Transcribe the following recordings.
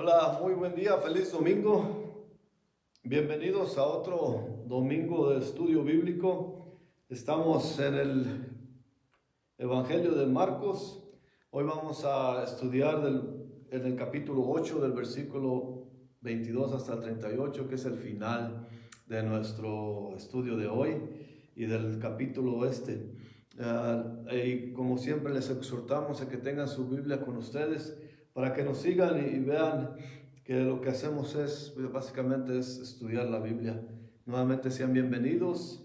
Hola, muy buen día, feliz domingo. Bienvenidos a otro domingo de estudio bíblico. Estamos en el Evangelio de Marcos. Hoy vamos a estudiar en el capítulo 8 del versículo 22 hasta el 38, que es el final de nuestro estudio de hoy y del capítulo este. Y como siempre les exhortamos a que tengan su Biblia con ustedes para que nos sigan y vean que lo que hacemos básicamente es estudiar la Biblia. Nuevamente sean bienvenidos.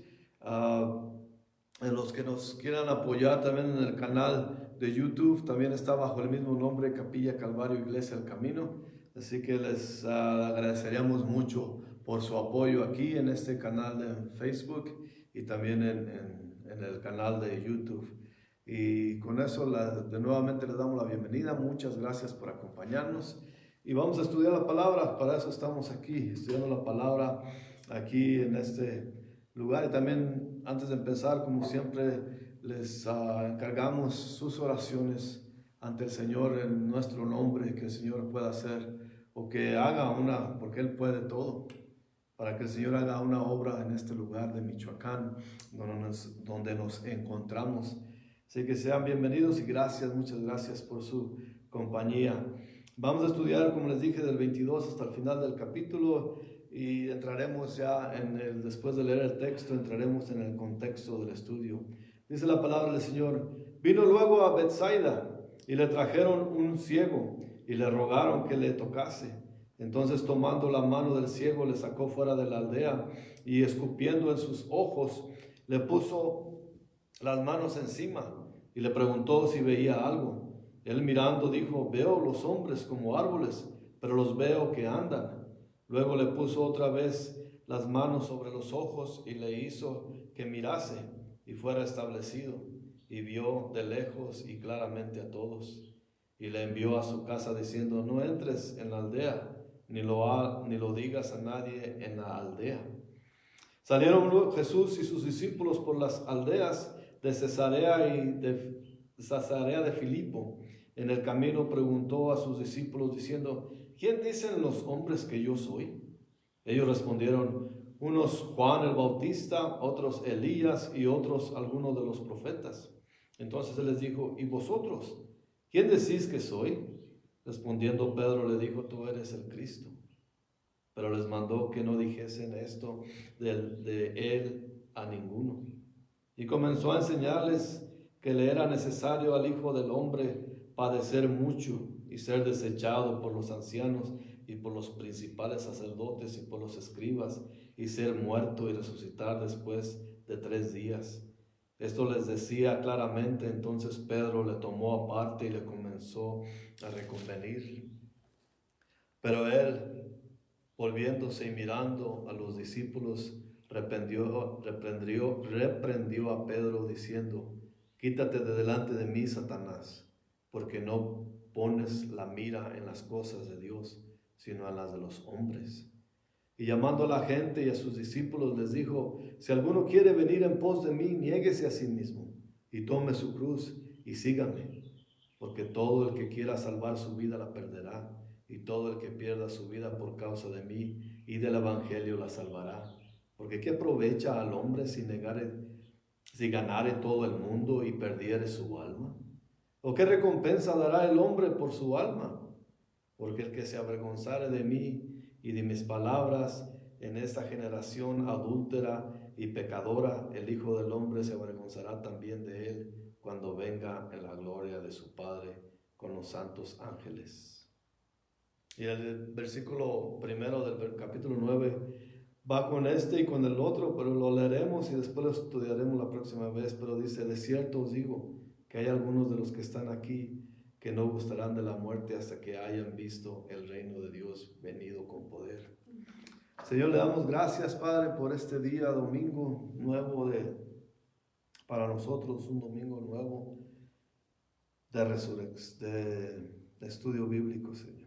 Los que nos quieran apoyar también en el canal de YouTube, también está bajo el mismo nombre, Capilla Calvario Iglesia El Camino. Así que les agradeceríamos mucho por su apoyo aquí en este canal de Facebook y también en el canal de YouTube. Y con eso de nuevamente les damos la bienvenida. Muchas gracias por acompañarnos. Y vamos a estudiar la palabra. Para eso estamos aquí, estudiando la palabra aquí en este lugar. Y también antes de empezar, como siempre, les encargamos sus oraciones ante el Señor en nuestro nombre, que el Señor pueda hacer o que haga una, porque Él puede todo, para que el Señor haga una obra en este lugar de Michoacán, donde nos encontramos. Así que sean bienvenidos y gracias, muchas gracias por su compañía. Vamos a estudiar, como les dije, del 22 hasta el final del capítulo y entraremos ya después de leer el texto, entraremos en el contexto del estudio. Dice la palabra del Señor: vino luego a Betsaida y le trajeron un ciego y le rogaron que le tocase. Entonces, tomando la mano del ciego, le sacó fuera de la aldea y escupiendo en sus ojos, le puso las manos encima y le preguntó si veía algo. Él mirando dijo: veo los hombres como árboles, pero los veo que andan. Luego le puso otra vez las manos sobre los ojos y le hizo que mirase y fuera establecido, y vio de lejos y claramente a todos. Y le envió a su casa diciendo: no entres en la aldea, ni lo digas a nadie en la aldea. Salieron luego Jesús y sus discípulos por las aldeas de Cesarea de Filipo. En el camino preguntó a sus discípulos diciendo: ¿quién dicen los hombres que yo soy? Ellos respondieron: unos Juan el Bautista, otros Elías y otros algunos de los profetas. Entonces él les dijo: ¿y vosotros? ¿Quién decís que soy? Respondiendo Pedro le dijo: tú eres el Cristo. Pero les mandó que no dijesen esto de él a ninguno. Y comenzó a enseñarles que le era necesario al Hijo del Hombre padecer mucho y ser desechado por los ancianos y por los principales sacerdotes y por los escribas, y ser muerto y resucitar después de 3 días. Esto les decía claramente. Entonces Pedro le tomó aparte y le comenzó a reconvenir. Pero él, volviéndose y mirando a los discípulos, reprendió a Pedro diciendo: quítate de delante de mí, Satanás, porque no pones la mira en las cosas de Dios, sino en las de los hombres. Y llamando a la gente y a sus discípulos les dijo: si alguno quiere venir en pos de mí, niéguese a sí mismo y tome su cruz y sígame. Porque todo el que quiera salvar su vida la perderá, y todo el que pierda su vida por causa de mí y del evangelio la salvará. Porque ¿qué aprovecha al hombre si ganare todo el mundo y perdiere su alma? ¿O qué recompensa dará el hombre por su alma? Porque el que se avergonzare de mí y de mis palabras en esta generación adúltera y pecadora, el Hijo del Hombre se avergonzará también de él cuando venga en la gloria de su Padre con los santos ángeles. Y el versículo primero del capítulo 9 va con este y con el otro, pero lo leeremos y después lo estudiaremos la próxima vez. Pero dice: de cierto os digo que hay algunos de los que están aquí que no gustarán de la muerte hasta que hayan visto el reino de Dios venido con poder. Señor, le damos gracias, Padre, por este día, domingo nuevo para nosotros, un domingo nuevo de estudio bíblico, Señor.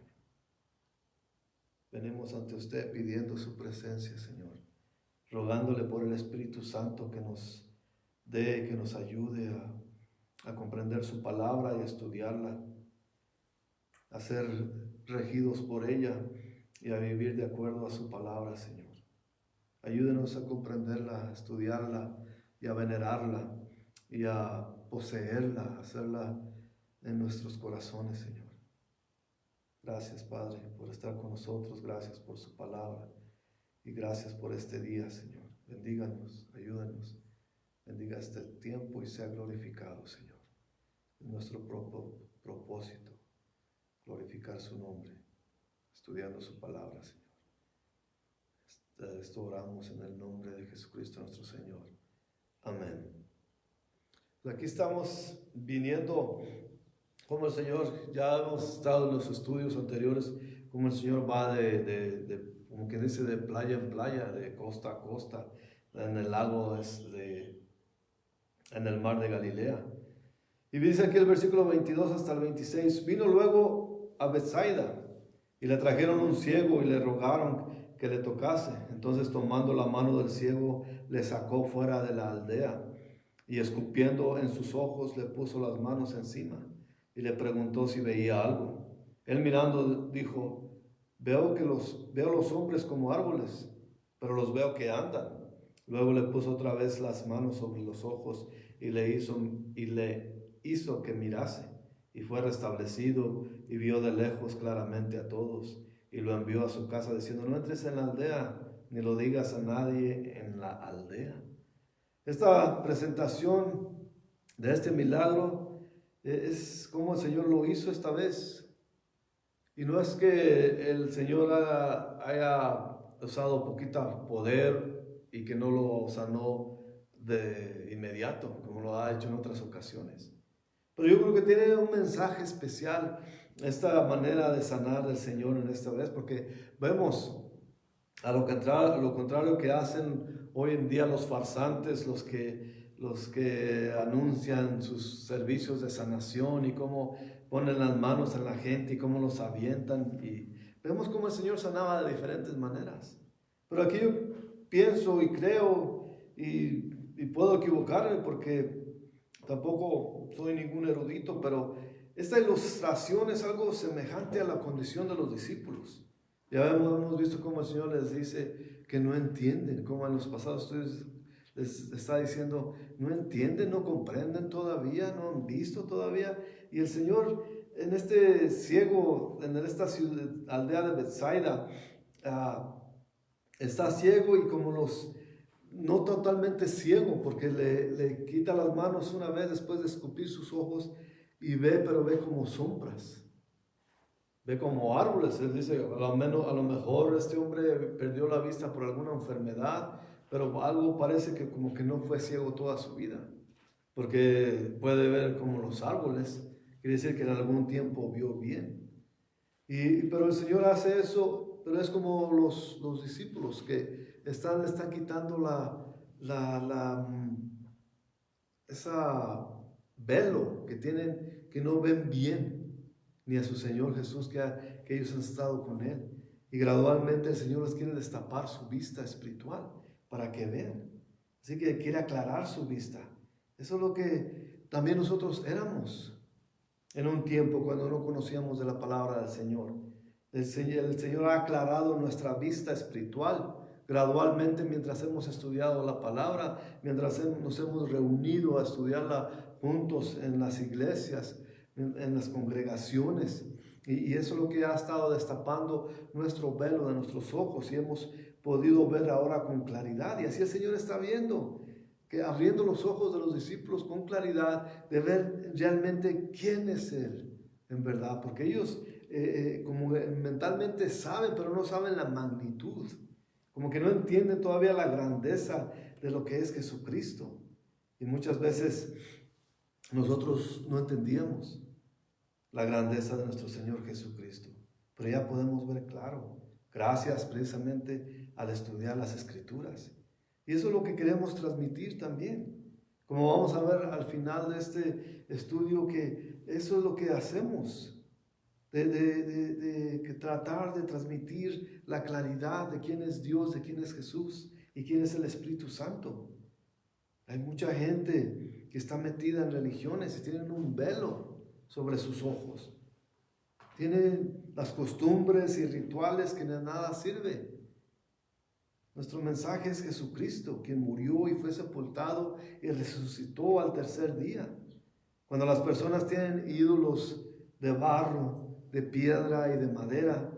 Venimos ante usted pidiendo su presencia, Señor, rogándole por el Espíritu Santo que nos dé, que nos ayude a comprender su palabra y a estudiarla. a ser regidos por ella y a vivir de acuerdo a su palabra, Señor. Ayúdenos a comprenderla, a estudiarla y a venerarla y a poseerla, a hacerla en nuestros corazones, Señor. Gracias, Padre, por estar con nosotros. Gracias por su palabra y gracias por este día, Señor. Bendíganos, ayúdanos. Bendiga este tiempo y sea glorificado, Señor. Es nuestro propósito, glorificar su nombre, estudiando su palabra, Señor. Esto oramos en el nombre de Jesucristo nuestro Señor. Amén. Pues aquí estamos viniendo como el Señor, ya hemos estado en los estudios anteriores, como el Señor va como que dice, de playa en playa, de costa a costa, en el lago, en el mar de Galilea. Y dice aquí el versículo 22 hasta el 26, vino luego a Betsaida y le trajeron un ciego y le rogaron que le tocase. Entonces tomando la mano del ciego le sacó fuera de la aldea y escupiendo en sus ojos le puso las manos encima y le preguntó si veía algo. Él mirando dijo, veo los hombres como árboles, pero los veo que andan. Luego le puso otra vez las manos sobre los ojos y le hizo que mirase, y fue restablecido y vio de lejos claramente a todos, y lo envió a su casa diciendo, no entres en la aldea, ni lo digas a nadie en la aldea. Esta presentación de este milagro es como el Señor lo hizo esta vez. Y no es que el Señor haya usado poquita poder y que no lo sanó de inmediato, como lo ha hecho en otras ocasiones. Pero yo creo que tiene un mensaje especial esta manera de sanar del Señor en esta vez, porque vemos a lo contrario que hacen hoy en día los farsantes, los que anuncian sus servicios de sanación y cómo ponen las manos en la gente y cómo los avientan. Y vemos cómo el Señor sanaba de diferentes maneras. Pero aquí yo pienso y creo y puedo equivocarme porque tampoco soy ningún erudito, pero esta ilustración es algo semejante a la condición de los discípulos. Ya hemos visto cómo el Señor les dice que no entienden, como en los pasados estudios les está diciendo, no entienden, no comprenden todavía, no han visto todavía. Y el Señor en este ciego, en esta aldea de Betsaida, está ciego y como no totalmente ciego, porque le quita las manos una vez después de escupir sus ojos y pero ve como sombras. Ve como árboles. Él dice, a lo mejor este hombre perdió la vista por alguna enfermedad, pero algo parece que como que no fue ciego toda su vida, porque puede ver como los árboles, quiere decir que en algún tiempo vio bien. Pero el Señor hace eso, pero es como los discípulos que le están quitando esa velo que tienen, que no ven bien ni a su Señor Jesús, que ellos han estado con Él. Y gradualmente el Señor les quiere destapar su vista espiritual para que vean. Así que quiere aclarar su vista. Eso es lo que también nosotros éramos en un tiempo cuando no conocíamos de la palabra del Señor. El Señor ha aclarado nuestra vista espiritual gradualmente mientras hemos estudiado la palabra, mientras nos hemos reunido a estudiarla juntos en las iglesias, en las congregaciones, y eso es lo que ha estado destapando nuestro velo de nuestros ojos y hemos podido ver ahora con claridad. Y así el Señor está viendo, que abriendo los ojos de los discípulos con claridad, de ver realmente quién es Él en verdad, porque ellos como mentalmente saben, pero no saben la magnitud, como que no entienden todavía la grandeza de lo que es Jesucristo. Y muchas veces nosotros no entendíamos la grandeza de nuestro Señor Jesucristo, pero ya podemos ver claro, gracias precisamente al estudiar las Escrituras. Y eso es lo que queremos transmitir también. Como vamos a ver al final de este estudio, que eso es lo que hacemos, que tratar de transmitir la claridad de quién es Dios, de quién es Jesús y quién es el Espíritu Santo. Hay mucha gente que está metida en religiones y tienen un velo sobre sus ojos. tienen las costumbres y rituales que de nada sirve. Nuestro mensaje es Jesucristo, quien murió y fue sepultado y resucitó al tercer día. Cuando las personas tienen ídolos de barro, de piedra y de madera,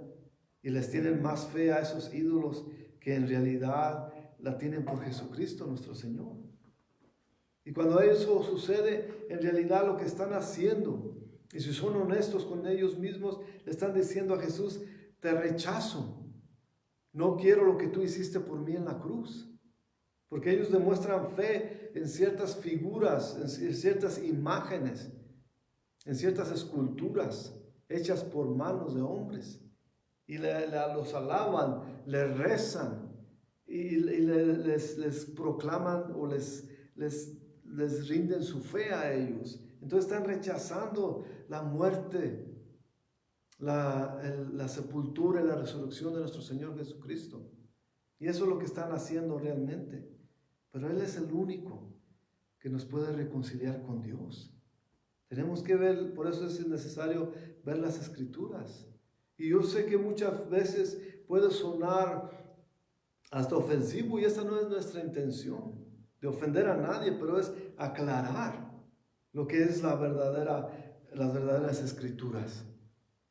y les tienen más fe a esos ídolos que en realidad la tienen por Jesucristo nuestro Señor. Y cuando eso sucede, en realidad lo que están haciendo, y si son honestos con ellos mismos, le están diciendo a Jesús: te rechazo, no quiero lo que tú hiciste por mí en la cruz. Porque ellos demuestran fe en ciertas figuras, en ciertas imágenes, en ciertas esculturas hechas por manos de hombres. Y los alaban, les rezan y les proclaman o les rinden su fe a ellos. Entonces están rechazando la muerte, la sepultura y la resurrección de nuestro Señor Jesucristo. Y eso es lo que están haciendo realmente. Pero Él es el único que nos puede reconciliar con Dios. Tenemos que ver, por eso es necesario ver las Escrituras. Y yo sé que muchas veces puede sonar hasta ofensivo, y esa no es nuestra intención, de ofender a nadie, pero es aclarar lo que es las verdaderas Escrituras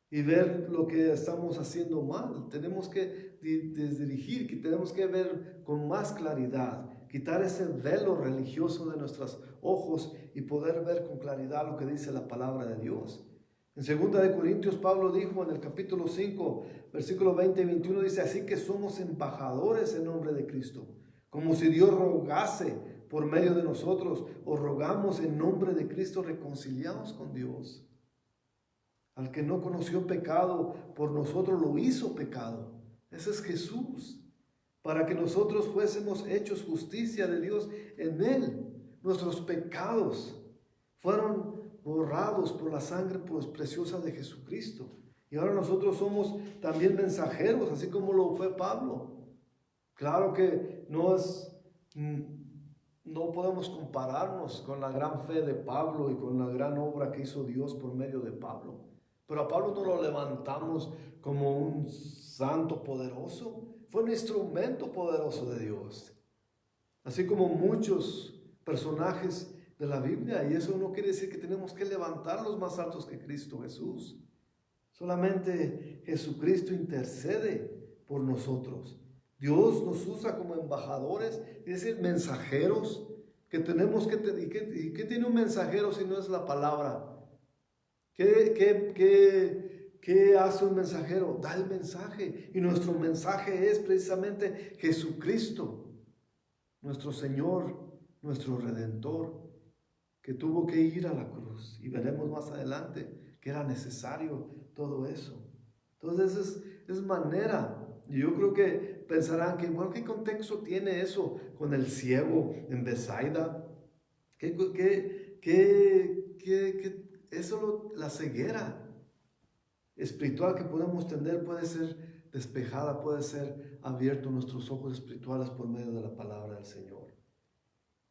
y ver lo que estamos haciendo mal. Tenemos que desdirigir, que tenemos que ver con más claridad, quitar ese velo religioso de nuestros ojos y poder ver con claridad lo que dice la palabra de Dios. En 2 de Corintios, Pablo dijo en el capítulo 5, versículo 20 y 21, dice: así que somos embajadores en nombre de Cristo, como si Dios rogase por medio de nosotros. Os rogamos en nombre de Cristo, reconciliados con Dios. Al que no conoció pecado, por nosotros lo hizo pecado. Ese es Jesús, para que nosotros fuésemos hechos justicia de Dios en Él. Nuestros pecados fueron borrados por la sangre preciosa de Jesucristo. Y ahora nosotros somos también mensajeros, así como lo fue Pablo. Claro que no podemos compararnos con la gran fe de Pablo y con la gran obra que hizo Dios por medio de Pablo. Pero a Pablo no lo levantamos como un santo poderoso. Fue un instrumento poderoso de Dios. Así como muchos personajes de la Biblia. Y eso no quiere decir que tenemos que levantarlos más altos que Cristo Jesús. Solamente Jesucristo intercede por nosotros. Dios nos usa como embajadores, es decir, mensajeros, que tenemos que... ¿Y qué tiene un mensajero si no es la palabra? ¿Qué hace un mensajero? Da el mensaje. Y nuestro mensaje es precisamente Jesucristo, nuestro Señor, nuestro Redentor, que tuvo que ir a la cruz. Y veremos más adelante que era necesario todo eso. Entonces es manera. Y yo creo que pensarán que, bueno, ¿qué contexto tiene eso con el ciego en Betsaida? La ceguera espiritual que podemos tener puede ser despejada, puede ser abierto nuestros ojos espirituales por medio de la palabra del Señor.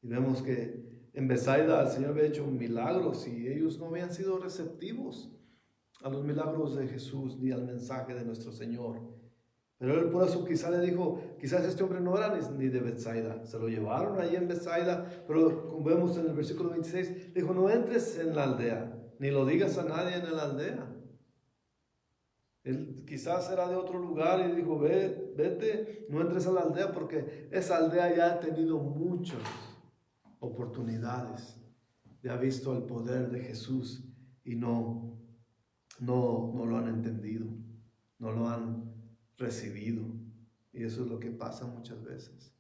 Y vemos que en Betsaida el Señor había hecho milagros y ellos no habían sido receptivos a los milagros de Jesús ni al mensaje de nuestro Señor. Pero él por eso quizás le dijo, quizás este hombre no era ni de Betsaida. Se lo llevaron ahí en Betsaida, pero como vemos en el versículo 26, dijo: no entres en la aldea, ni lo digas a nadie en la aldea. Él quizás era de otro lugar y dijo: vete, no entres a la aldea, porque esa aldea ya ha tenido muchas oportunidades, ya ha visto el poder de Jesús y no lo han entendido, no lo han recibido. Y eso es lo que pasa muchas veces,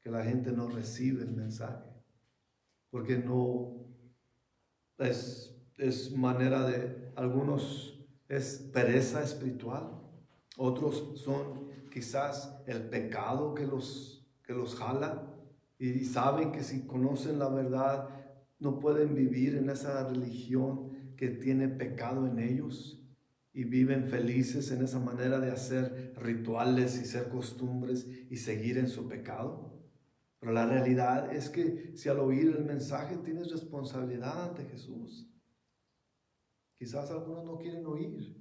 que la gente no recibe el mensaje, porque no es manera de algunos, es pereza espiritual, otros son quizás el pecado que los jala, y saben que si conocen la verdad no pueden vivir en esa religión que tiene pecado en ellos, y viven felices en esa manera de hacer rituales y hacer costumbres y seguir en su pecado. Pero la realidad es que si al oír el mensaje tienes responsabilidad ante Jesús. Quizás algunos no quieren oír,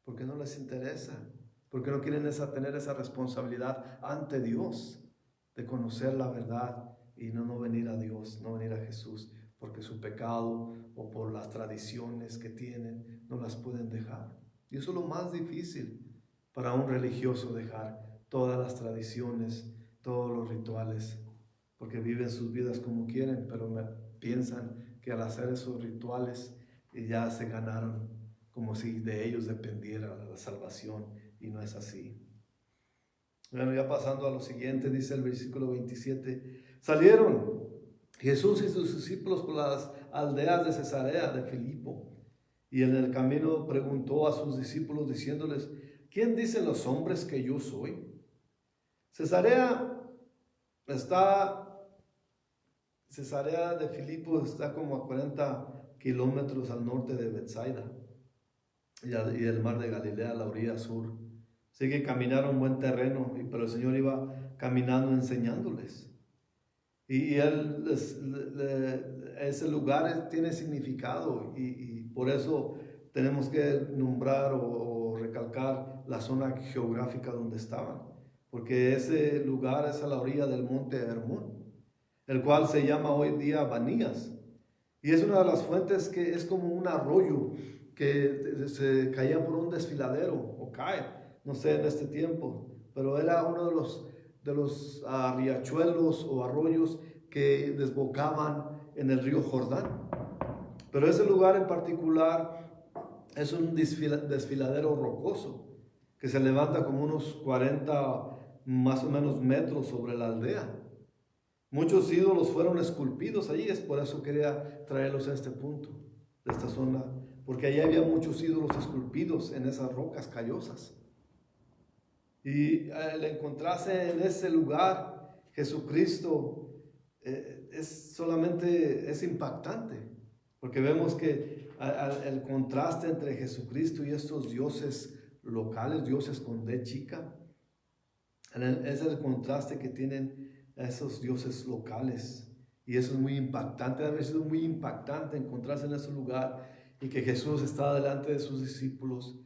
porque no les interesa, porque no quieren tener esa responsabilidad ante Dios de conocer la verdad y no venir a Dios, no venir a Jesús, porque su pecado o por las tradiciones que tienen no las pueden dejar. Y eso es lo más difícil para un religioso, dejar todas las tradiciones, todos los rituales, porque viven sus vidas como quieren, pero piensan que al hacer esos rituales ya se ganaron, como si de ellos dependiera la salvación, y no es así. Bueno, ya pasando a lo siguiente, dice el versículo 27, salieron Jesús y sus discípulos por las aldeas de Cesarea de Filipo, y en el camino preguntó a sus discípulos diciéndoles, ¿quién dicen los hombres que yo soy? Cesarea de Filipo está como a 40 kilómetros al norte de Betsaida y el mar de Galilea a la orilla sur. Así que caminaron buen terreno, pero el Señor iba caminando enseñándoles. Y ese lugar tiene significado y por eso tenemos que nombrar o recalcar la zona geográfica donde estaban, porque ese lugar es a la orilla del monte Hermón, el cual se llama hoy día Banías, y es una de las fuentes que es como un arroyo que se caía por un desfiladero o cae, no sé en este tiempo, pero era uno de los riachuelos o arroyos que desbocaban en el río Jordán. Pero ese lugar en particular es un desfiladero rocoso que se levanta como unos 40 más o menos metros sobre la aldea. Muchos ídolos fueron esculpidos allí, es por eso quería traerlos a este punto, de esta zona, porque allí había muchos ídolos esculpidos en esas rocas callosas. Y al encontrarse en ese lugar, Jesucristo es impactante, porque vemos que el contraste entre Jesucristo y estos dioses locales, dioses con D chica, es el contraste que tienen esos dioses locales. Y eso es muy impactante, debe haber sido muy impactante encontrarse en ese lugar y que Jesús está delante de sus discípulos.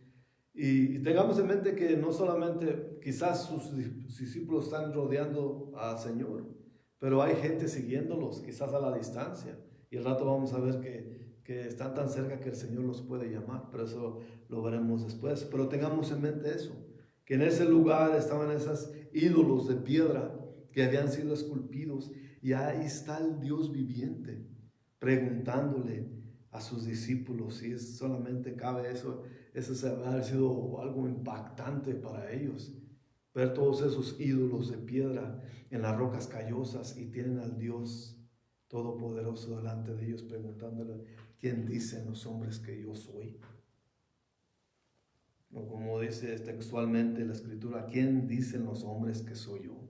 Y tengamos en mente que no solamente quizás sus discípulos están rodeando al Señor, pero hay gente siguiéndolos, quizás a la distancia. Y al rato vamos a ver que están tan cerca que el Señor los puede llamar, pero eso lo veremos después. Pero tengamos en mente eso, que en ese lugar estaban esos ídolos de piedra que habían sido esculpidos, y ahí está el Dios viviente preguntándole a sus discípulos si es solamente cabe eso. Eso se ha sido algo impactante para ellos, ver todos esos ídolos de piedra en las rocas callosas y tienen al Dios Todopoderoso delante de ellos preguntándole, ¿quién dicen los hombres que yo soy? O como dice textualmente la Escritura, ¿quién dicen los hombres que soy yo?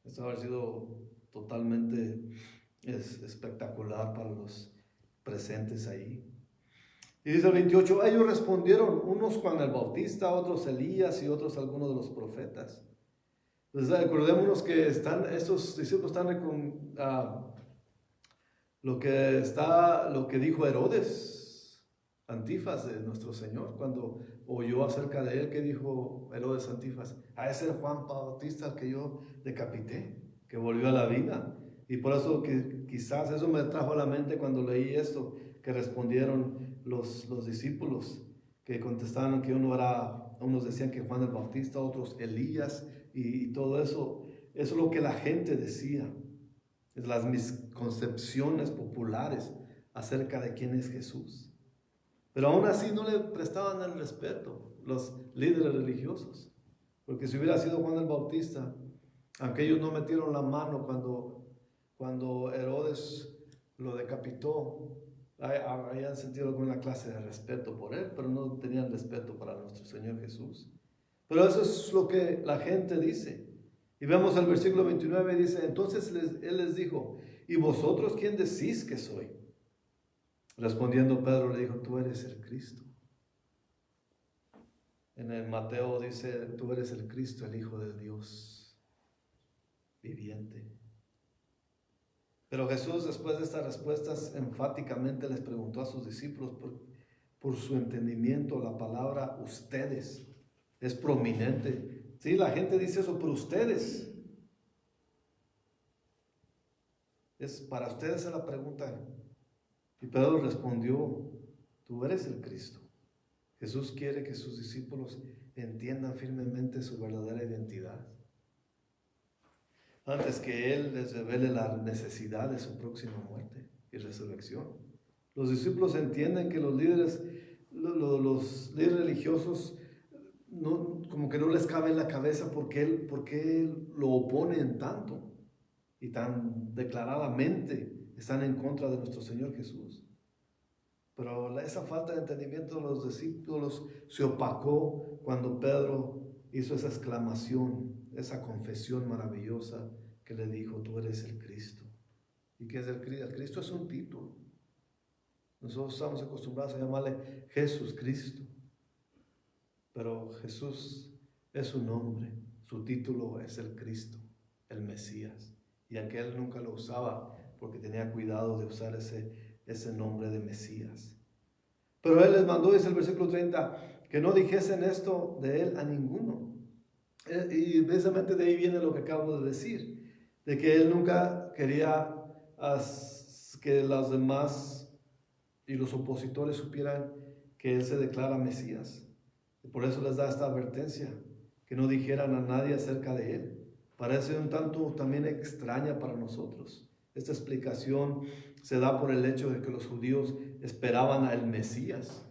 Esto ha sido totalmente espectacular para los presentes ahí. Y dice el 28, ellos respondieron, unos Juan el Bautista, otros Elías y otros algunos de los profetas. Entonces acordémonos que estos discípulos están con lo que dijo Herodes Antipas de nuestro Señor cuando oyó acerca de él. Que dijo Herodes Antipas, a ese Juan Bautista que yo decapité, que volvió a la vida. Y por eso que quizás eso me trajo a la mente cuando leí esto, que respondieron los discípulos, que contestaron que unos decían que Juan el Bautista, otros Elías, y todo eso. Eso es lo que la gente decía, las misconcepciones populares acerca de quién es Jesús. Pero aún así no le prestaban el respeto los líderes religiosos, porque si hubiera sido Juan el Bautista, aunque ellos no metieron la mano cuando Herodes lo decapitó, habían sentido alguna clase de respeto por él, pero no tenían respeto para nuestro Señor Jesús. Pero eso es lo que la gente dice. Y vemos el versículo 29, dice, entonces él les dijo, ¿y vosotros quién decís que soy? Respondiendo Pedro le dijo, tú eres el Cristo. En el Mateo dice, tú eres el Cristo, el Hijo del Dios viviente. Pero Jesús, después de estas respuestas, enfáticamente les preguntó a sus discípulos, por su entendimiento, la palabra ustedes es prominente. Sí, la gente dice eso, pero ustedes. Es para ustedes es la pregunta. Y Pedro respondió, tú eres el Cristo. Jesús quiere que sus discípulos entiendan firmemente su verdadera identidad, antes que Él les revele la necesidad de su próxima muerte y resurrección. Los discípulos entienden que los líderes religiosos como que no les cabe en la cabeza por qué lo oponen tanto y tan declaradamente están en contra de nuestro Señor Jesús. Pero esa falta de entendimiento de los discípulos se opacó cuando Pedro hizo esa exclamación, esa confesión maravillosa que le dijo, tú eres el Cristo. ¿Y qué es el Cristo? El Cristo es un título. Nosotros estamos acostumbrados a llamarle Jesús Cristo. Pero Jesús es su nombre, su título es el Cristo, el Mesías. Y aunque él nunca lo usaba porque tenía cuidado de usar ese nombre de Mesías. Pero él les mandó, dice el versículo 30, que no dijesen esto de él a ninguno. Y precisamente de ahí viene lo que acabo de decir, de que él nunca quería que las demás y los opositores supieran que él se declara Mesías. Y por eso les da esta advertencia, que no dijeran a nadie acerca de él. Parece un tanto también extraña para nosotros. Esta explicación se da por el hecho de que los judíos esperaban al Mesías.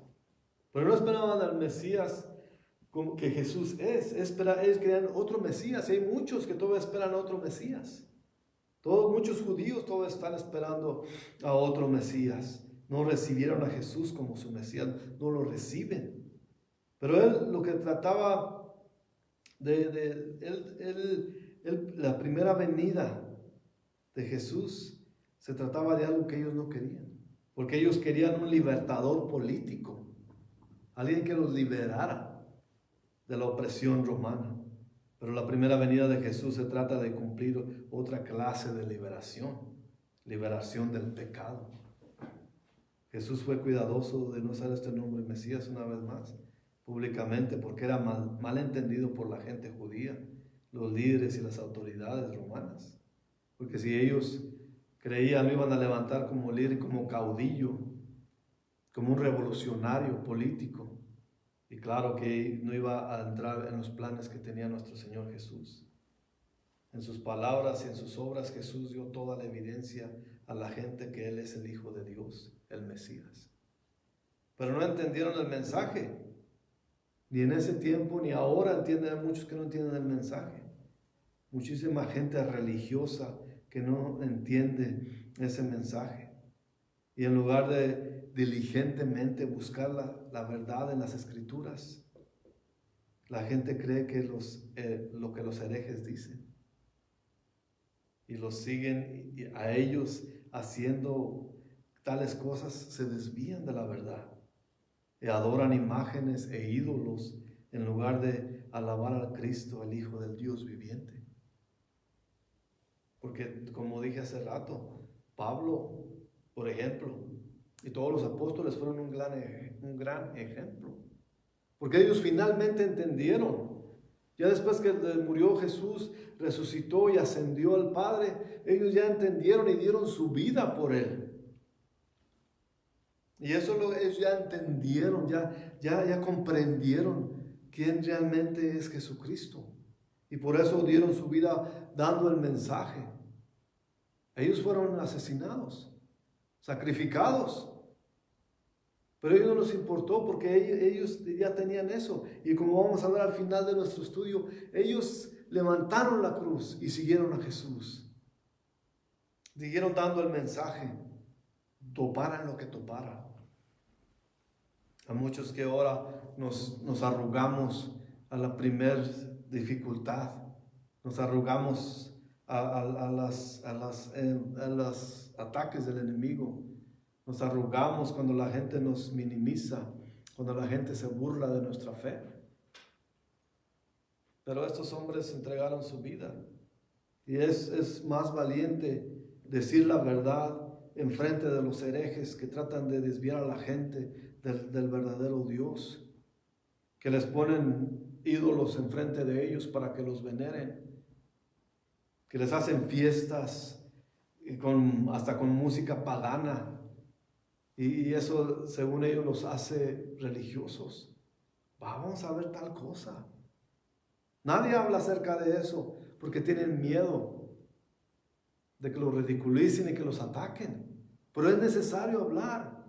Pero no esperaban al Mesías como que Jesús es. Ellos querían otro Mesías. Y hay muchos que todavía esperan a otro Mesías. Muchos judíos todavía están esperando a otro Mesías. No recibieron a Jesús como su Mesías. No lo reciben. Pero él lo que trataba la primera venida de Jesús se trataba de algo que ellos no querían, porque ellos querían un libertador político, alguien que los liberara de la opresión romana. Pero la primera venida de Jesús se trata de cumplir otra clase de liberación del pecado. Jesús fue cuidadoso de no usar este nombre Mesías una vez más públicamente porque era mal entendido por la gente judía, los líderes y las autoridades romanas. Porque si ellos creían, lo iban a levantar como líder, como caudillo, como un revolucionario político. Y claro que no iba a entrar en los planes que tenía nuestro Señor Jesús. En sus palabras y en sus obras Jesús dio toda la evidencia a la gente que Él es el Hijo de Dios, el Mesías. Pero no entendieron el mensaje. Ni en ese tiempo ni ahora entienden, hay muchos que no entienden el mensaje. Muchísima gente religiosa que no entiende ese mensaje. Y en lugar de diligentemente buscar la verdad en las Escrituras, la gente cree que lo que los herejes dicen. Y los siguen, y a ellos haciendo tales cosas se desvían de la verdad. Y adoran imágenes e ídolos en lugar de alabar al Cristo, el Hijo del Dios viviente. Porque como dije hace rato, Pablo, por ejemplo, y todos los apóstoles fueron un gran ejemplo. Porque ellos finalmente entendieron. Ya después que murió Jesús, resucitó y ascendió al Padre, ellos ya entendieron y dieron su vida por Él. Y eso ellos ya entendieron, ya comprendieron quién realmente es Jesucristo. Y por eso dieron su vida dando el mensaje. Ellos fueron asesinados, sacrificados. Pero a ellos no les importó porque ellos ya tenían eso. Y como vamos a ver al final de nuestro estudio, ellos levantaron la cruz y siguieron a Jesús. Siguieron dando el mensaje, toparan lo que toparan. A muchos que ahora nos arrugamos a la primer dificultad, nos arrugamos a los ataques del enemigo, nos arrugamos cuando la gente nos minimiza, cuando la gente se burla de nuestra fe. Pero estos hombres entregaron su vida y es más valiente decir la verdad en frente de los herejes que tratan de desviar a la gente del verdadero Dios, que les ponen ídolos enfrente de ellos para que los veneren, que les hacen fiestas y hasta con música pagana, y eso según ellos los hace religiosos. Vamos a ver tal cosa. Nadie habla acerca de eso porque tienen miedo de que los ridiculicen y que los ataquen. Pero es necesario hablar.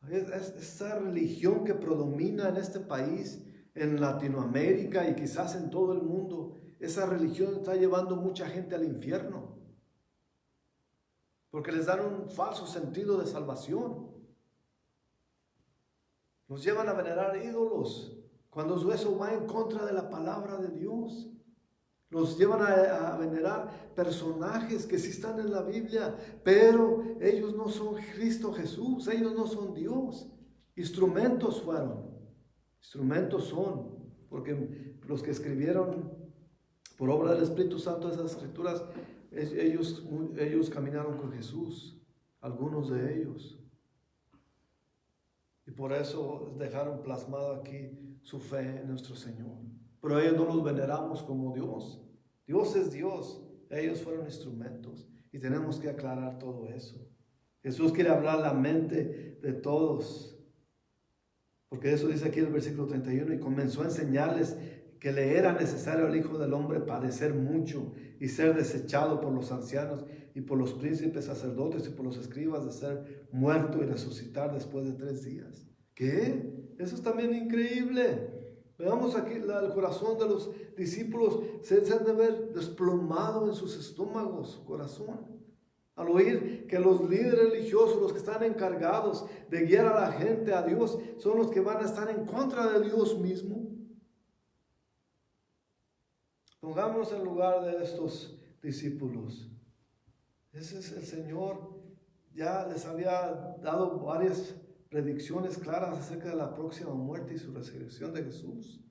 Esa religión que predomina en este país, en Latinoamérica y quizás en todo el mundo, esa religión está llevando mucha gente al infierno. Porque les dan un falso sentido de salvación. Nos llevan a venerar ídolos cuando eso va en contra de la palabra de Dios. Nos llevan a venerar personajes que sí están en la Biblia, pero ellos no son Cristo Jesús, ellos no son Dios. Instrumentos fueron, instrumentos son, porque los que escribieron por obra del Espíritu Santo esas escrituras, ellos caminaron con Jesús, algunos de ellos. Y por eso dejaron plasmado aquí su fe en nuestro Señor. Pero ellos no los veneramos como Dios. Dios es Dios. Ellos fueron instrumentos. Y tenemos que aclarar todo eso. Jesús quiere hablar la mente de todos. Porque eso dice aquí el versículo 31. Y comenzó a enseñarles que le era necesario al Hijo del Hombre padecer mucho y ser desechado por los ancianos y por los príncipes sacerdotes y por los escribas, de ser muerto y resucitar después de 3 días. ¿Qué? Eso es también increíble. Veamos aquí el corazón de los discípulos. Se han de ver desplomado en sus estómagos, su corazón, al oír que los líderes religiosos, los que están encargados de guiar a la gente a Dios, son los que van a estar en contra de Dios mismo. Pongámonos en lugar de estos discípulos. Ese es el Señor. Ya les había dado varias predicciones claras acerca de la próxima muerte y su resurrección de Jesús.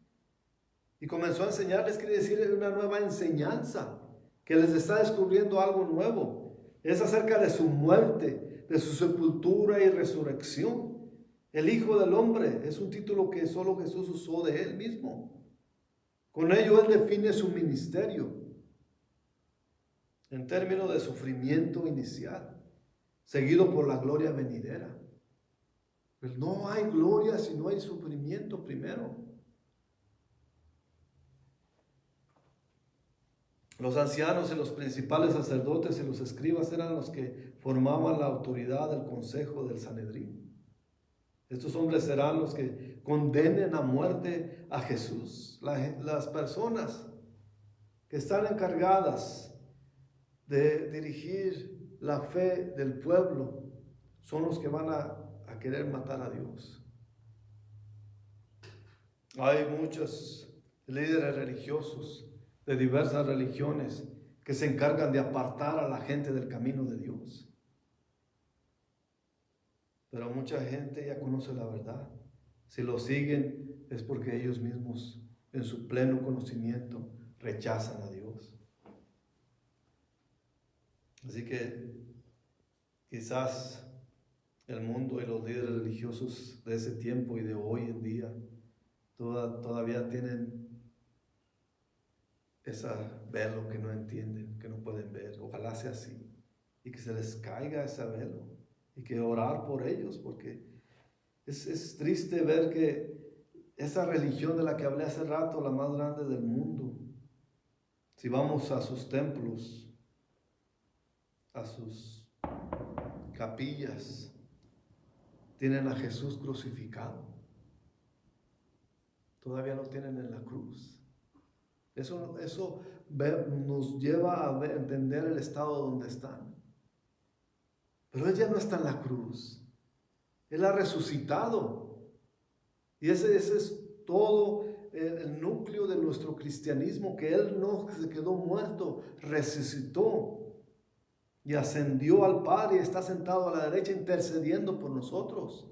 Y comenzó a enseñarles, quiere decir, una nueva enseñanza, que les está descubriendo algo nuevo. Es acerca de su muerte, de su sepultura y resurrección. El Hijo del Hombre es un título que solo Jesús usó de él mismo. Con ello él define su ministerio en términos de sufrimiento inicial, seguido por la gloria venidera. Pues no hay gloria si no hay sufrimiento primero. Los ancianos y los principales sacerdotes y los escribas eran los que formaban la autoridad del consejo del Sanedrín. Estos hombres serán los que condenen a muerte a Jesús. Las personas que están encargadas de dirigir la fe del pueblo son los que van a querer matar a Dios. Hay muchos líderes religiosos de diversas religiones que se encargan de apartar a la gente del camino de Dios. Pero mucha gente ya conoce la verdad. Si lo siguen es porque ellos mismos, en su pleno conocimiento, rechazan a Dios. Así que quizás el mundo y los líderes religiosos de ese tiempo y de hoy en día todavía tienen ese velo que no entienden, que no pueden ver. Ojalá sea así y que se les caiga ese velo. Y que orar por ellos, porque es triste ver que esa religión de la que hablé hace rato, la más grande del mundo, si vamos a sus templos, a sus capillas, tienen a Jesús crucificado. Todavía lo tienen en la cruz. Eso nos lleva a entender el estado donde están. Pero Él ya no está en la cruz. Él ha resucitado. Y ese es todo el núcleo de nuestro cristianismo, que Él no se quedó muerto, resucitó y ascendió al Padre y está sentado a la derecha intercediendo por nosotros.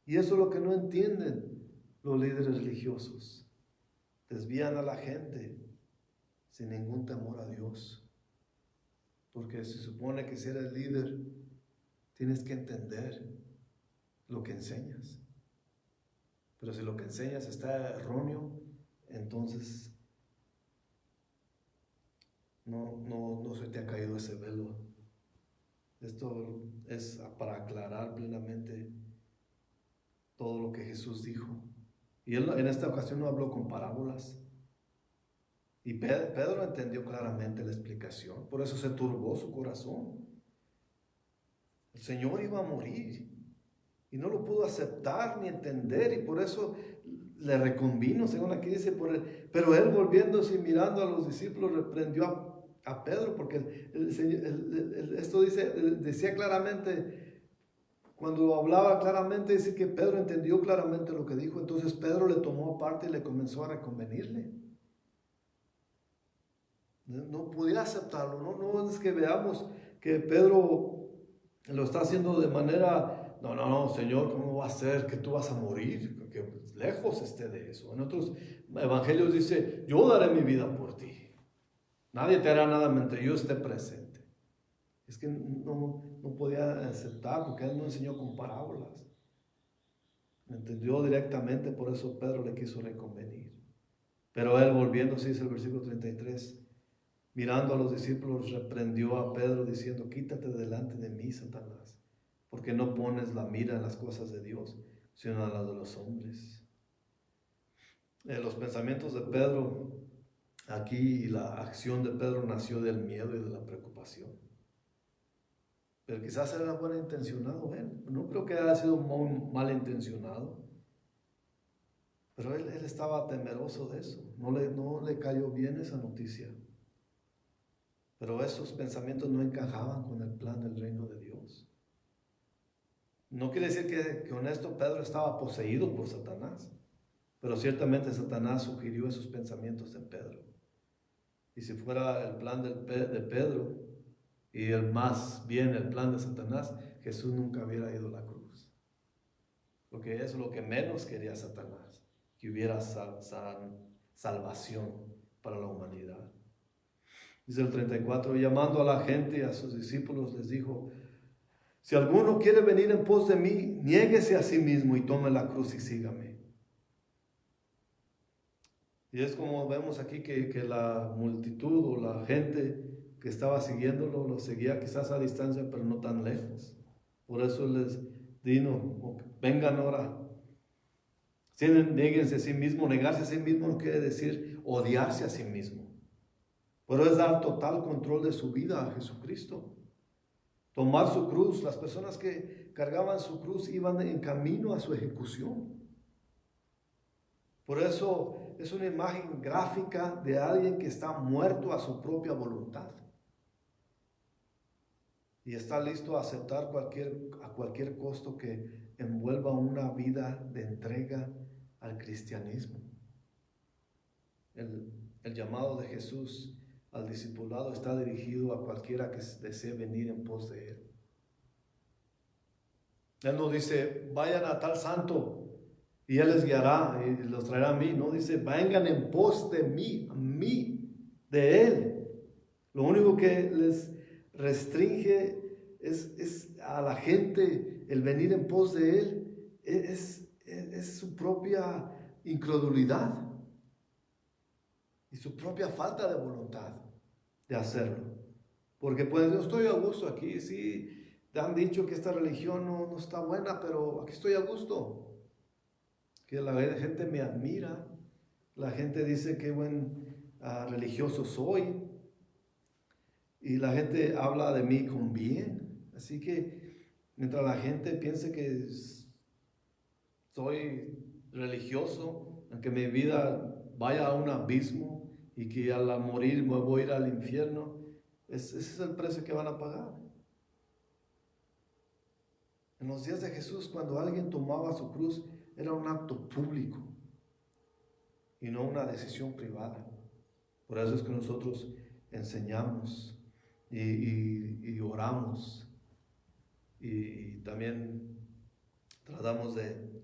Y eso es lo que no entienden los líderes religiosos. Desvían a la gente sin ningún temor a Dios. Porque se supone que si eres líder, tienes que entender lo que enseñas. Pero si lo que enseñas está erróneo, entonces no se te ha caído ese velo. Esto es para aclarar plenamente todo lo que Jesús dijo. Y él en esta ocasión no habló con parábolas. Y Pedro entendió claramente la explicación. Por eso se turbó su corazón. El Señor iba a morir. Y no lo pudo aceptar ni entender. Y por eso le reconvino, según aquí dice. Pero él, volviéndose y mirando a los discípulos, reprendió a Pedro. Porque esto decía claramente. Cuando hablaba claramente, dice que Pedro entendió claramente lo que dijo. Entonces Pedro le tomó aparte y le comenzó a reconvenirle. No podía aceptarlo. No es que veamos que Pedro lo está haciendo de manera, no, Señor, ¿cómo va a ser que tú vas a morir? Que lejos esté de eso. En otros evangelios dice, yo daré mi vida por ti. Nadie te hará nada mientras yo esté presente. Es que no podía aceptar porque él no enseñó con parábolas. Entendió directamente, por eso Pedro le quiso reconvenir. Pero él, volviéndose, dice el versículo 33, mirando a los discípulos, reprendió a Pedro diciendo, quítate delante de mí, Satanás, porque no pones la mira en las cosas de Dios, sino en las de los hombres. Los pensamientos de Pedro aquí y la acción de Pedro nació del miedo y de la preocupación. Pero quizás era buena intencionado él. No creo que haya sido muy mal intencionado. Pero él estaba temeroso de eso. No le cayó bien esa noticia. Pero esos pensamientos no encajaban con el plan del reino de Dios. No quiere decir que con esto Pedro estaba poseído por Satanás. Pero ciertamente Satanás sugirió esos pensamientos en Pedro. Y si fuera el plan de Pedro y más bien el plan de Satanás, Jesús nunca hubiera ido a la cruz. Porque es lo que menos quería Satanás, que hubiera salvación para la humanidad. Dice el 34, llamando a la gente y a sus discípulos les dijo, si alguno quiere venir en pos de mí, niéguese a sí mismo y tome la cruz y sígame. Y es como vemos aquí que la multitud o la gente que estaba siguiéndolo, lo seguía quizás a distancia, pero no tan lejos. Por eso les dijo, vengan ahora, niéguense a sí mismo. Negarse a sí mismo no quiere decir odiarse a sí mismo, pero es dar total control de su vida a Jesucristo. Tomar su cruz. Las personas que cargaban su cruz iban en camino a su ejecución. Por eso es una imagen gráfica de alguien que está muerto a su propia voluntad y está listo a aceptar a cualquier costo que envuelva una vida de entrega al cristianismo. El llamado de Jesús al discipulado está dirigido a cualquiera que desee venir en pos de él. Él no dice, vayan a tal santo y él les guiará y los traerá a mí. No dice, vengan en pos de mí, de él. Lo único que les restringe es a la gente el venir en pos de él, es su propia incredulidad y su propia falta de voluntad de hacerlo. Porque pues yo estoy a gusto aquí, sí, te han dicho que esta religión no está buena, pero aquí estoy a gusto. Que la gente me admira, la gente dice qué buen religioso soy, y la gente habla de mí con bien. Así que mientras la gente piense que soy religioso, aunque mi vida vaya a un abismo y que al morir me voy a ir al infierno, ese es el precio que van a pagar. En los días de Jesús, cuando alguien tomaba su cruz, era un acto público y no una decisión privada. Por eso es que nosotros enseñamos y oramos y también tratamos de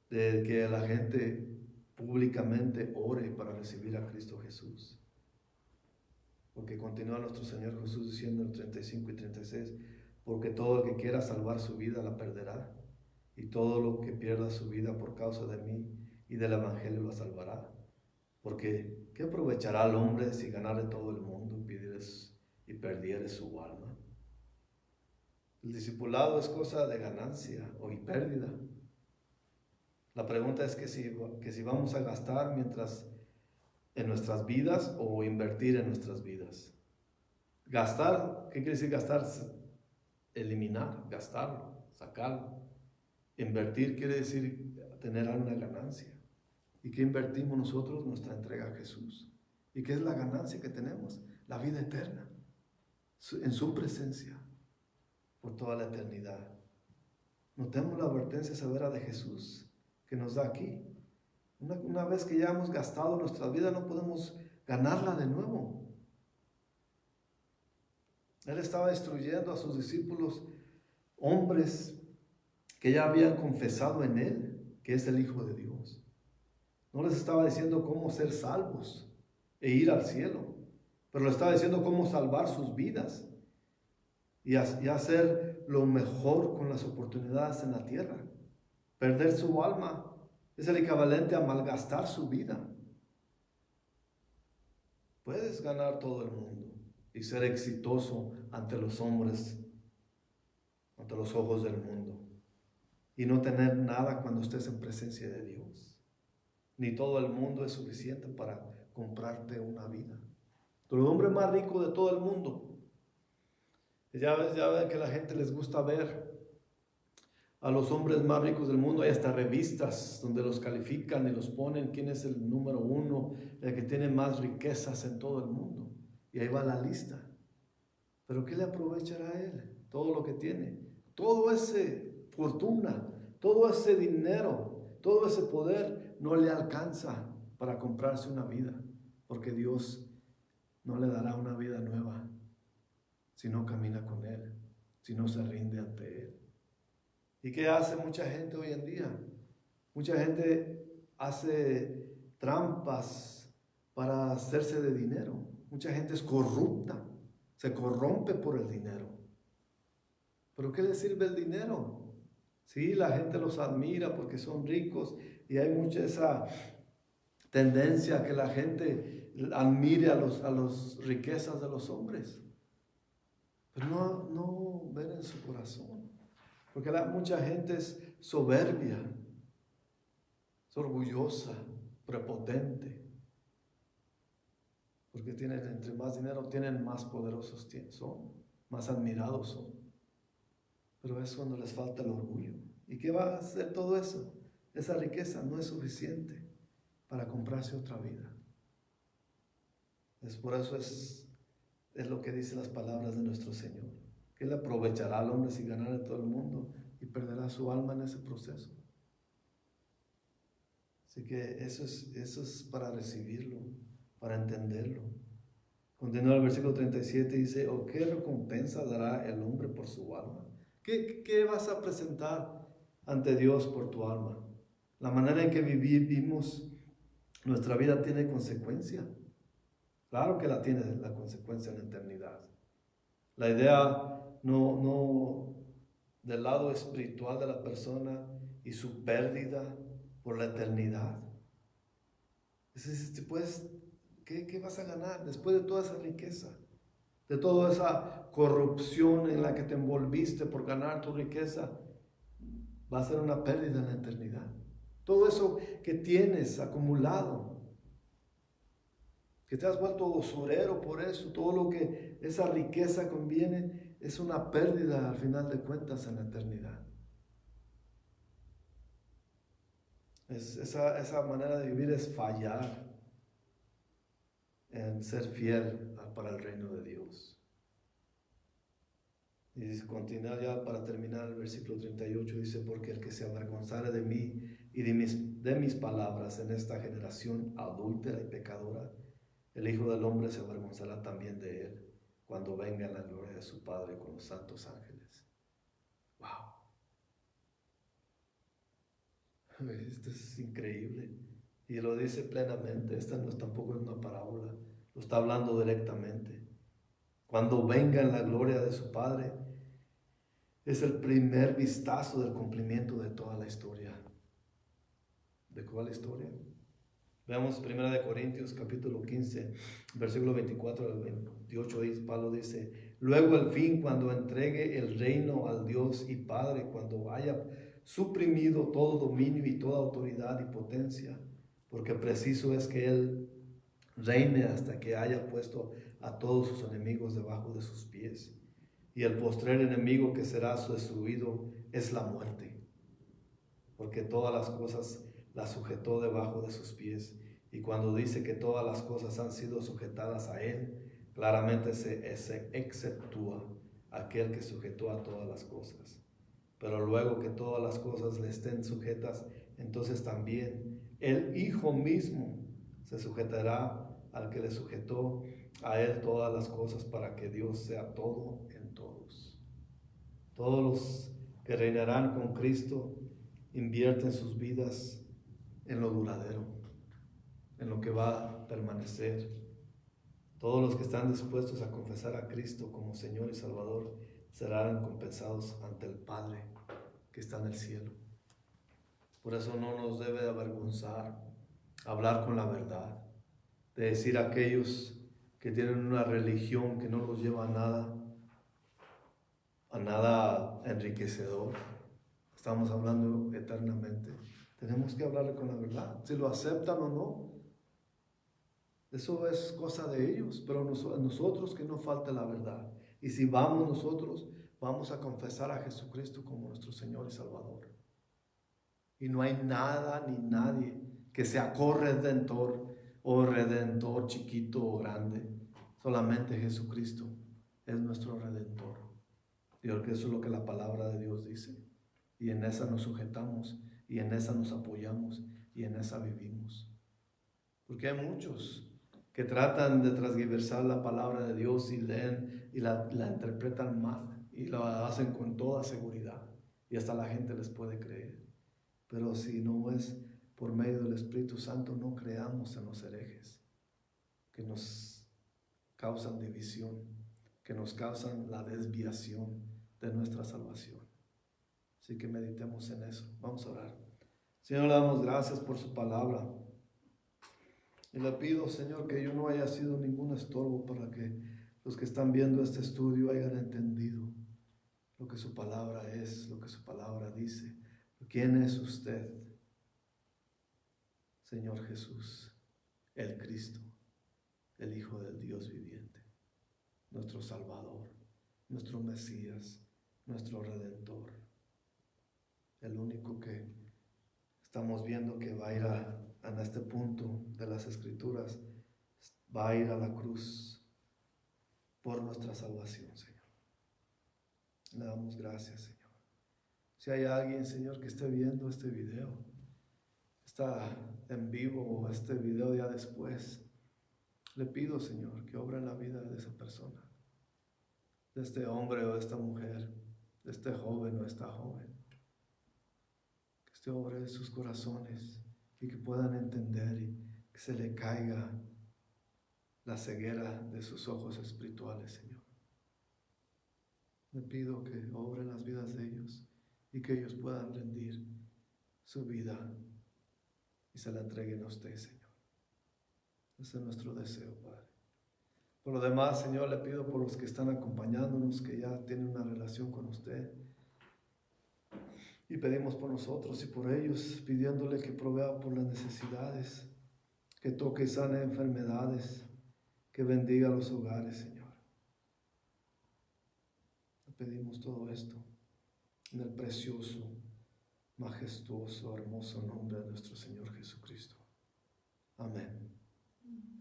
que la gente públicamente ore para recibir a Cristo Jesús. Porque continúa nuestro Señor Jesús diciendo en 35 y 36, porque todo el que quiera salvar su vida la perderá, y todo lo que pierda su vida por causa de mí y del Evangelio lo salvará. Porque ¿qué aprovechará al hombre si ganare todo el mundo y perdiere su alma? El discipulado es cosa de ganancia o y pérdida. La pregunta es que si vamos a gastar en nuestras vidas o invertir en nuestras vidas. Gastar, ¿qué quiere decir gastar? Eliminar, gastarlo, sacarlo. Invertir quiere decir tener alguna ganancia. ¿Y qué invertimos nosotros? Nuestra entrega a Jesús. ¿Y qué es la ganancia que tenemos? La vida eterna, en su presencia, por toda la eternidad. Notemos la advertencia severa de Jesús que nos da aquí. Una vez que ya hemos gastado nuestra vida, no podemos ganarla de nuevo. Él estaba instruyendo a sus discípulos, hombres que ya habían confesado en Él que es el Hijo de Dios. No les estaba diciendo cómo ser salvos e ir al cielo, pero les estaba diciendo cómo salvar sus vidas y hacer lo mejor con las oportunidades en la tierra. Perder su alma es el equivalente a malgastar su vida. Puedes ganar todo el mundo y ser exitoso ante los hombres, ante los ojos del mundo, y no tener nada cuando estés en presencia de Dios. Ni todo el mundo es suficiente para comprarte una vida. Pero el hombre más rico de todo el mundo, ya ven que a la gente les gusta ver a los hombres más ricos del mundo. Hay hasta revistas donde los califican y los ponen quién es el número uno, el que tiene más riquezas en todo el mundo. Y ahí va la lista. Pero ¿qué le aprovechará a él? Todo lo que tiene, todo ese fortuna, todo ese dinero, todo ese poder no le alcanza para comprarse una vida, porque Dios no le dará una vida nueva si no camina con Él, si no se rinde ante Él. ¿Y qué hace mucha gente hoy en día? Mucha gente hace trampas para hacerse de dinero. Mucha gente es corrupta, se corrompe por el dinero. ¿Pero qué le sirve el dinero? Sí, la gente los admira porque son ricos y hay mucha esa tendencia a que la gente admire a las riquezas de los hombres. Pero no ven en su corazón. Porque mucha gente es soberbia, es orgullosa, prepotente. Porque entre más dinero tienen, más poderosos son, más admirados son. Pero es cuando les falta el orgullo. ¿Y qué va a hacer todo eso? Esa riqueza no es suficiente para comprarse otra vida. Por eso es lo que dicen las palabras de nuestro Señor. ¿Qué le aprovechará al hombre si ganara todo el mundo y perderá su alma en ese proceso? Así que eso es para recibirlo, para entenderlo. Continúa el versículo 37 y dice, ¿o qué recompensa dará el hombre por su alma? ¿Qué vas a presentar ante Dios por tu alma? La manera en que vivimos nuestra vida tiene consecuencia. Claro que la tiene la consecuencia en la eternidad. La idea no del lado espiritual de la persona y su pérdida por la eternidad. Pues, ¿qué vas a ganar después de toda esa riqueza? De toda esa corrupción en la que te envolviste por ganar tu riqueza, va a ser una pérdida en la eternidad. Todo eso que tienes acumulado, que te has vuelto usurero por eso, todo lo que esa riqueza conviene, es una pérdida al final de cuentas en la eternidad. Esa manera de vivir es fallar en ser fiel para el reino de Dios. Y dice, continúa ya para terminar el versículo 38, dice, porque el que se avergonzare de mí y de mis palabras en esta generación adúltera y pecadora, el Hijo del Hombre se avergonzará también de él cuando venga en la gloria de su Padre con los santos ángeles. ¡Wow! Esto es increíble. Y lo dice plenamente. Esta no es tampoco una parábola. Lo está hablando directamente. Cuando venga en la gloria de su Padre, es el primer vistazo del cumplimiento de toda la historia. ¿De cuál historia? Veamos 1 Corintios capítulo 15, versículo 24 al 28, Pablo dice: luego al fin, cuando entregue el reino al Dios y Padre, cuando haya suprimido todo dominio y toda autoridad y potencia, porque preciso es que Él reine hasta que haya puesto a todos sus enemigos debajo de sus pies. Y el postrer enemigo que será destruido es la muerte, porque todas las cosas las sujetó debajo de sus pies. Y cuando dice que todas las cosas han sido sujetadas a Él, claramente se exceptúa aquel que sujetó a todas las cosas. Pero luego que todas las cosas le estén sujetas, entonces también el Hijo mismo se sujetará al que le sujetó a Él todas las cosas, para que Dios sea todo en todos. Todos los que reinarán con Cristo invierten sus vidas en lo duradero, en lo que va a permanecer. Todos los que están dispuestos a confesar a Cristo como Señor y Salvador serán recompensados ante el Padre que está en el cielo. Por eso no nos debe de avergonzar hablar con la verdad, de decir a aquellos que tienen una religión que no los lleva a nada enriquecedor. Estamos hablando eternamente. Tenemos que hablarle con la verdad, si lo aceptan o no. Eso es cosa de ellos, pero nosotros que no falte la verdad. Y si vamos nosotros, vamos a confesar a Jesucristo como nuestro Señor y Salvador. Y no hay nada ni nadie que sea corredentor o redentor chiquito o grande. Solamente Jesucristo es nuestro redentor. Dios, que eso es lo que la palabra de Dios dice. Y en esa nos sujetamos, y en esa nos apoyamos, y en esa vivimos. Porque hay muchos que tratan de transgiversar la palabra de Dios y leen y la interpretan mal, y la hacen con toda seguridad, y hasta la gente les puede creer. Pero si no es por medio del Espíritu Santo, no creamos en los herejes que nos causan división, que nos causan la desviación de nuestra salvación. Así que meditemos en eso. Vamos a orar. Señor, le damos gracias por su palabra. Y le pido, Señor, que yo no haya sido ningún estorbo para que los que están viendo este estudio hayan entendido lo que su palabra es, lo que su palabra dice. ¿Quién es usted? Señor Jesús, el Cristo, el Hijo del Dios viviente, nuestro Salvador, nuestro Mesías, nuestro Redentor, el único que estamos viendo que va a ir en este punto de las Escrituras, va a ir a la cruz por nuestra salvación, Señor. Le damos gracias, Señor. Si hay alguien, Señor, que esté viendo este video, está en vivo o este video ya después, le pido, Señor, que obra en la vida de esa persona, de este hombre o de esta mujer, de este joven o esta joven, que este obre de sus corazones y que puedan entender y que se le caiga la ceguera de sus ojos espirituales, Señor. Le pido que obre en las vidas de ellos y que ellos puedan rendir su vida y se la entreguen a usted, Señor. Ese es nuestro deseo, Padre. Por lo demás, Señor, le pido por los que están acompañándonos, que ya tienen una relación con usted. Y pedimos por nosotros y por ellos, pidiéndole que provea por las necesidades, que toque y sane enfermedades, que bendiga los hogares, Señor. Le pedimos todo esto en el precioso, majestuoso, hermoso nombre de nuestro Señor Jesucristo. Amén.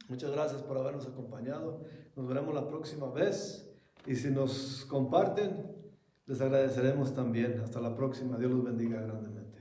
Muchas gracias por habernos acompañado. Nos veremos la próxima vez. Y si nos comparten, les agradeceremos también. Hasta la próxima. Dios los bendiga grandemente.